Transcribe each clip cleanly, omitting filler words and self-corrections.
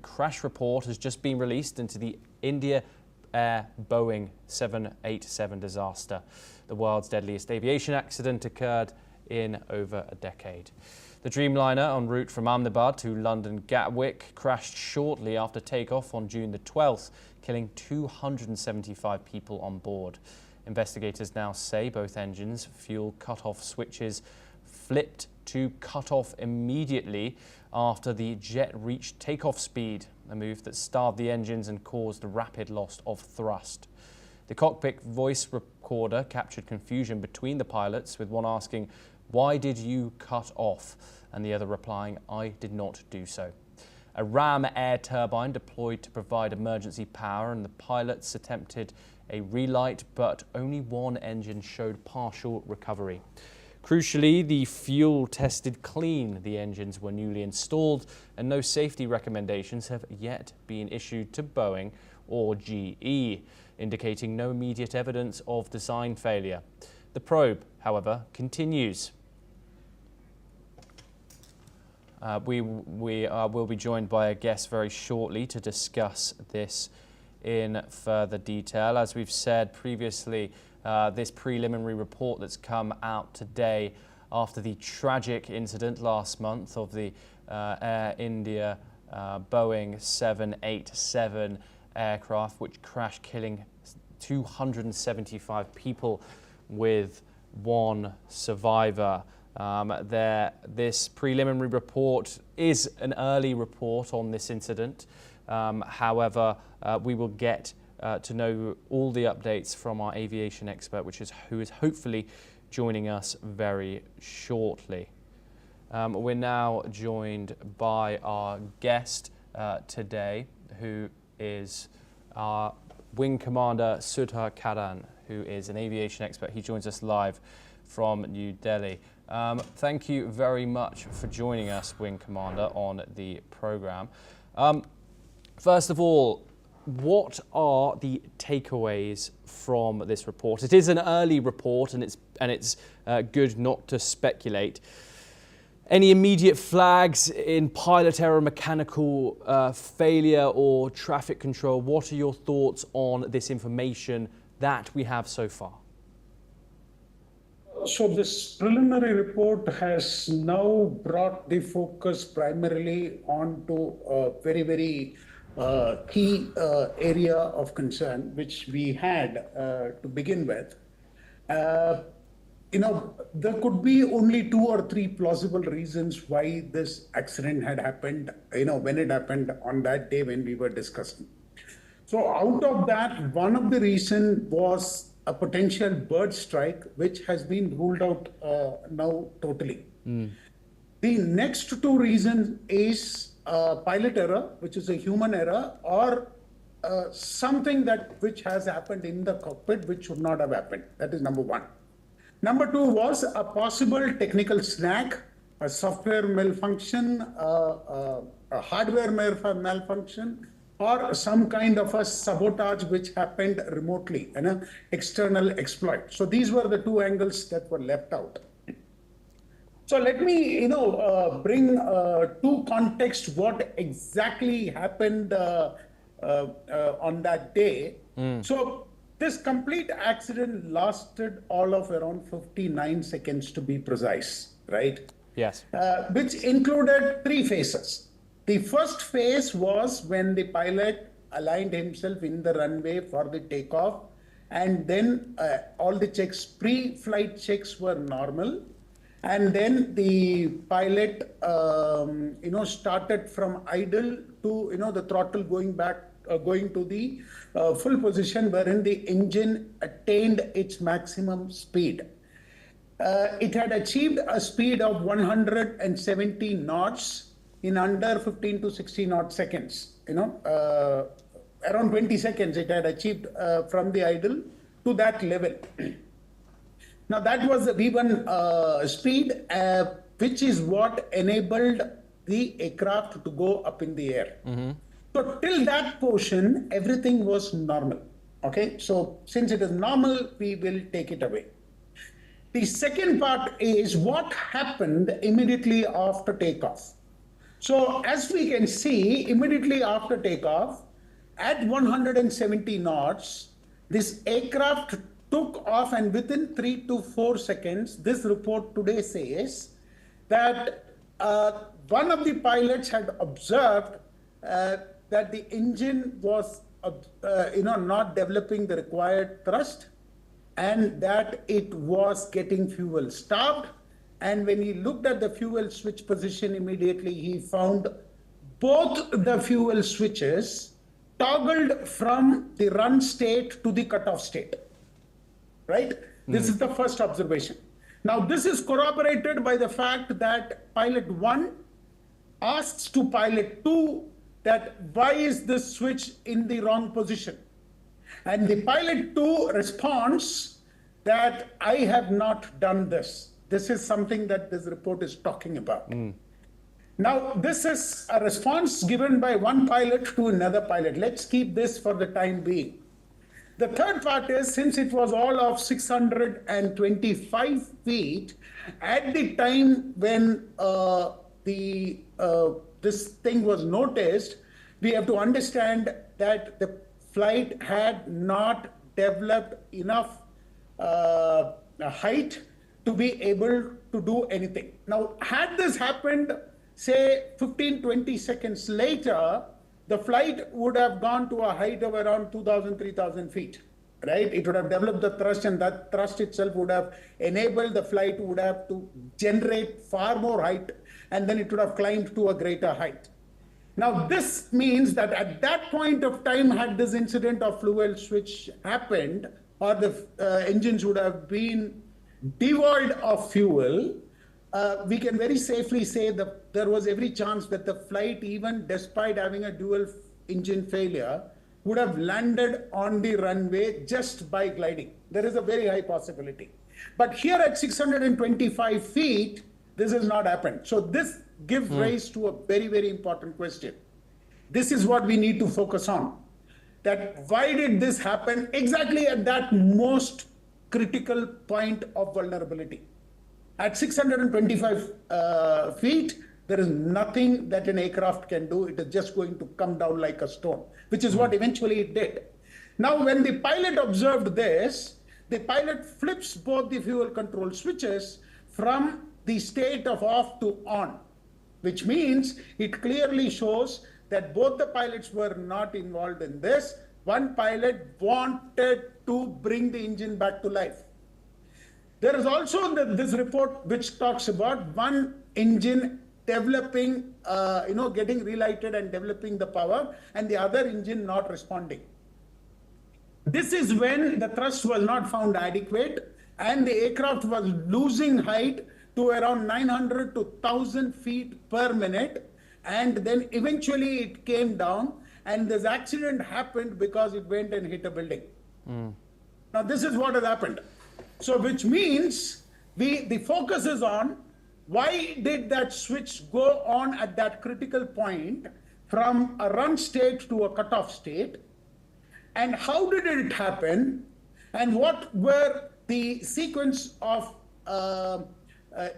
crash report has just been released into the India Boeing 787 disaster. The world's deadliest aviation accident occurred in over a decade. The Dreamliner, en route from Ahmedabad to London Gatwick, crashed shortly after takeoff on June the 12th, killing 275 people on board. Investigators now say both engines' fuel cut-off switches flipped to cut off immediately after the jet reached takeoff speed, a move that starved the engines and caused a rapid loss of thrust. The cockpit voice recorder captured confusion between the pilots, with one asking, "Why did you cut off?" and the other replying, "I did not do so." A ram air turbine deployed to provide emergency power, and the pilots attempted a relight, but only one engine showed partial recovery. Crucially, the fuel tested clean, the engines were newly installed, and no safety recommendations have yet been issued to Boeing or GE, indicating no immediate evidence of design failure. The probe, however, continues. We will be joined by a guest very shortly to discuss this in further detail. As we've said previously, this preliminary report that's come out today after the tragic incident last month of the Air India Boeing 787 aircraft, which crashed, killing 275 people with one survivor. This preliminary report is an early report on this incident. However, we will get to know all the updates from our aviation expert, who is hopefully joining us very shortly. We're now joined by our guest today, who is our Wing Commander Sudha Karan, who is an aviation expert. He joins us live from New Delhi. Thank you very much for joining us, Wing Commander, on the program. First of all, what are the takeaways from this report? It is an early report, and it's good not to speculate. Any immediate flags in pilot error, mechanical failure, or traffic control? What are your thoughts on this information that we have so far? So this preliminary report has now brought the focus primarily onto a very key area of concern, which we had to begin with. There could be only 2 or 3 plausible reasons why this accident had happened, when it happened on that day when we were discussing. So out of that, one of the reasons was a potential bird strike, which has been ruled out now totally. The next 2 reasons is pilot error, which is a human error, or something which has happened in the cockpit which should not have happened. That is number 1. Number 2 was a possible technical snag, a software malfunction, a hardware malfunction, or some kind of a sabotage which happened remotely, an external exploit. So these were the 2 angles that were left out. So let me, bring to context what exactly happened on that day. So this complete accident lasted all of around 59 seconds, to be precise, right? Yes. Which included 3 phases. The first phase was when the pilot aligned himself in the runway for the takeoff, and then all the checks, pre-flight checks, were normal. And then the pilot, started from idle to, the throttle going to the full position, wherein the engine attained its maximum speed. It had achieved a speed of 170 knots in under 15 to 16 odd seconds. Around 20 seconds it had achieved from the idle to that level. Now that was the V1 speed, which is what enabled the aircraft to go up in the air. So till that portion, everything was normal. Okay, so since it is normal, we will take it away. The second part is what happened immediately after takeoff. So as we can see, immediately after takeoff, at 170 knots, this aircraft took off, and within 3 to 4 seconds, this report today says that one of the pilots had observed that the engine was not developing the required thrust, and that it was getting fuel starved. And when he looked at the fuel switch position, immediately he found both the fuel switches toggled from the run state to the cutoff state, right? This is the first observation. Now, this is corroborated by the fact that pilot 1 asks to pilot 2 that why is this switch in the wrong position? And the pilot 2 responds that I have not done this. This is something that this report is talking about. Now, this is a response given by one pilot to another pilot. Let's keep this for the time being. The third part is, since it was all of 625 feet, at the time when this thing was noticed, we have to understand that the flight had not developed enough height to be able to do anything. Now, had this happened, say 15-20 seconds later, the flight would have gone to a height of around 2,000, 3,000 feet, right? It would have developed the thrust, and that thrust itself would have enabled the flight would have to generate far more height, and then it would have climbed to a greater height. Now, this means that at that point of time, had this incident of fuel switch happened, or the engines would have been devoid of fuel, we can very safely say that there was every chance that the flight, even despite having a dual engine failure, would have landed on the runway just by gliding. There is a very high possibility. But here at 625 feet, this has not happened. So this gives rise to a very, very important question. This is what we need to focus on. That why did this happen exactly at that most critical point of vulnerability? At 625 feet, there is nothing that an aircraft can do. It is just going to come down like a stone, which is what eventually it did. Now, when the pilot observed this, the pilot flips both the fuel control switches from the state of off to on, which means it clearly shows that both the pilots were not involved in this. One pilot wanted to bring the engine back to life. There is also this report which talks about one engine developing, getting relighted and developing the power, and the other engine not responding. This is when the thrust was not found adequate, and the aircraft was losing height to around 900 to 1,000 feet per minute, and then eventually it came down, and this accident happened because it went and hit a building. Now, this is what has happened. So, which means the focus is on why did that switch go on at that critical point from a run state to a cutoff state, and how did it happen, and what were the sequence of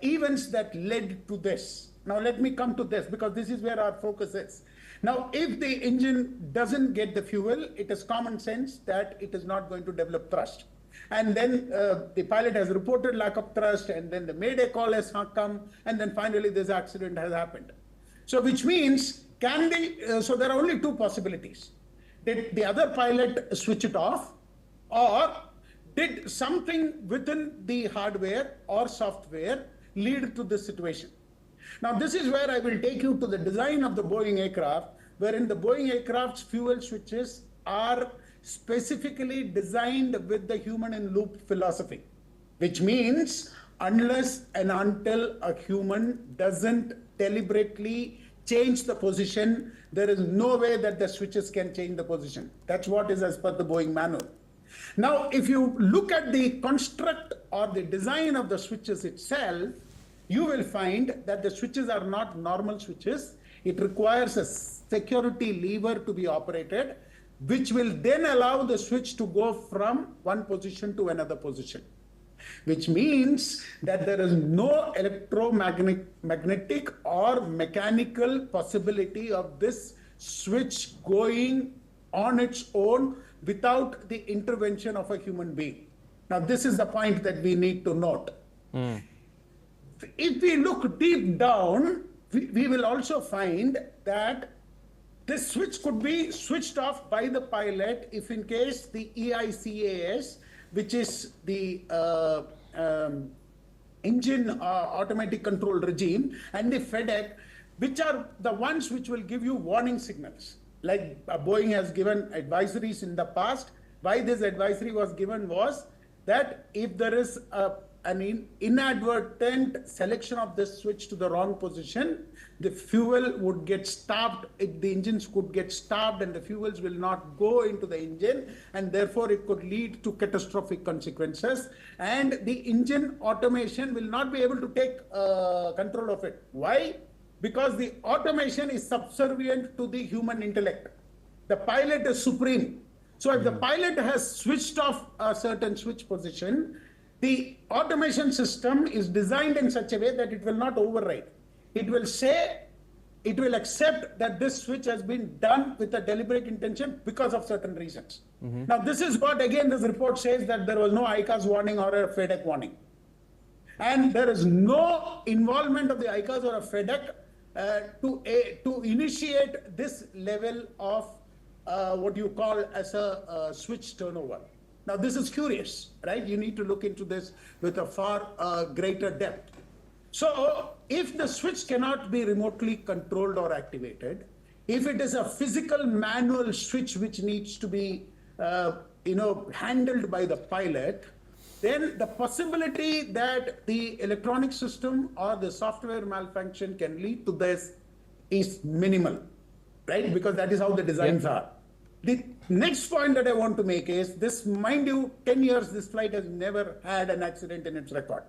events that led to this. Now, let me come to this, because this is where our focus is. Now, if the engine doesn't get the fuel, it is common sense that it is not going to develop thrust. And then the pilot has reported lack of thrust, and then the mayday call has come, and then finally this accident has happened. So, which means, so there are only two possibilities. Did the other pilot switch it off, or did something within the hardware or software lead to this situation? Now, this is where I will take you to the design of the Boeing aircraft, wherein the Boeing aircraft's fuel switches are specifically designed with the human-in-loop philosophy, which means unless and until a human doesn't deliberately change the position, there is no way that the switches can change the position. That's what is as per the Boeing manual. Now, if you look at the construct or the design of the switches itself, you will find that the switches are not normal switches. It requires a security lever to be operated, which will then allow the switch to go from one position to another position. which means that there is no electromagnetic or mechanical possibility of this switch going on its own without the intervention of a human being. Now, this is the point that we need to note. If we look deep down, we will also find that this switch could be switched off by the pilot if in case the EICAS, which is the engine automatic control regime, and the FEDEC, which are the ones which will give you warning signals. Like Boeing has given advisories in the past. Why this advisory was given was that if there is an inadvertent selection of this switch to the wrong position, the fuel would get stopped, the engines could get stopped and the fuels will not go into the engine, and therefore it could lead to catastrophic consequences, and the engine automation will not be able to take control of it. Why? Because the automation is subservient to the human intellect. The pilot is supreme. So if the pilot has switched off a certain switch position, the automation system is designed in such a way that it will not override. It will say, it will accept that this switch has been done with a deliberate intention because of certain reasons. Now, this is what, again, this report says, that there was no ICAS warning or a FEDEC warning. And there is no involvement of the ICAS or a FEDEC to initiate this level of what you call as a switch turnover. Now, this is curious, right? You need to look into this with a far greater depth. So if the switch cannot be remotely controlled or activated, if it is a physical manual switch which needs to be handled by the pilot, then the possibility that the electronic system or the software malfunction can lead to this is minimal, right? Because that is how the designs are. The next point that I want to make is this, mind you, 10 years, this flight has never had an accident in its record.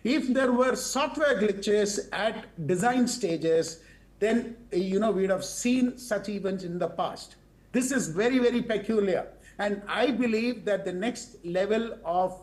If there were software glitches at design stages, then, we'd have seen such events in the past. This is very, very peculiar. And I believe that the next level of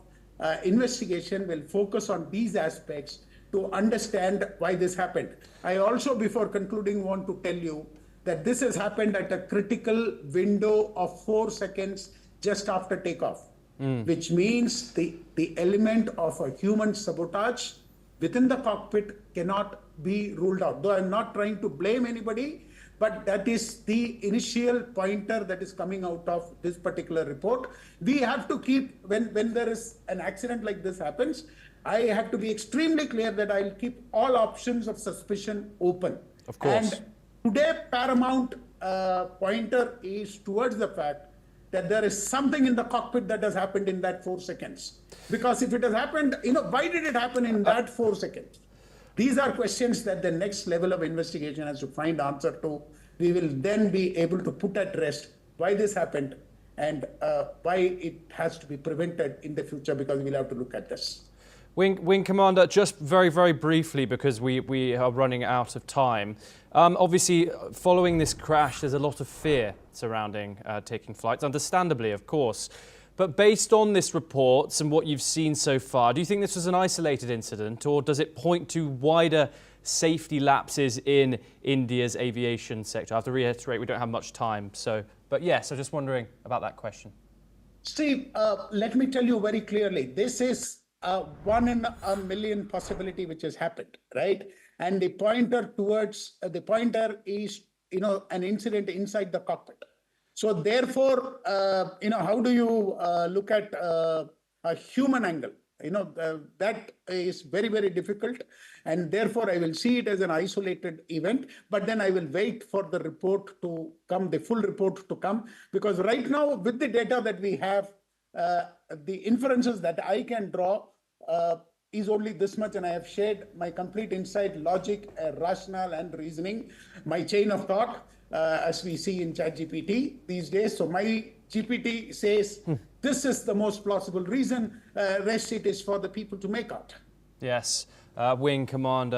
investigation will focus on these aspects to understand why this happened. I also, before concluding, want to tell you that this has happened at a critical window of 4 seconds just after takeoff, which means the element of a human sabotage within the cockpit cannot be ruled out. Though I'm not trying to blame anybody, but that is the initial pointer that is coming out of this particular report. We have to keep, when there is an accident like this happens, I have to be extremely clear that I'll keep all options of suspicion open. Of course. And today, paramount pointer is towards the fact that there is something in the cockpit that has happened in that 4 seconds. Because if it has happened, why did it happen in that 4 seconds? These are questions that the next level of investigation has to find answer to. We will then be able to put at rest why this happened and why it has to be prevented in the future, because we'll have to look at this. Wing Commander, just very, very briefly, because we are running out of time. Obviously, following this crash, there's a lot of fear surrounding taking flights, understandably, of course. But based on this report and what you've seen so far, do you think this was an isolated incident, or does it point to wider safety lapses in India's aviation sector? I have to reiterate, we don't have much time. But yes, I'm just wondering about that question. Steve, let me tell you very clearly, this is a 1 in a million possibility which has happened, right? And the pointer is, an incident inside the cockpit. So therefore, how do you look at a human angle? That is very, very difficult. And therefore, I will see it as an isolated event. But then I will wait for the report to come, the full report to come. Because right now, with the data that we have, the inferences that I can draw is only this much. And I have shared my complete insight, logic, rationale, and reasoning, my chain of thought. As we see in ChatGPT these days. So my GPT says, this is the most plausible reason, rest it is for the people to make out. Yes, Wing Commander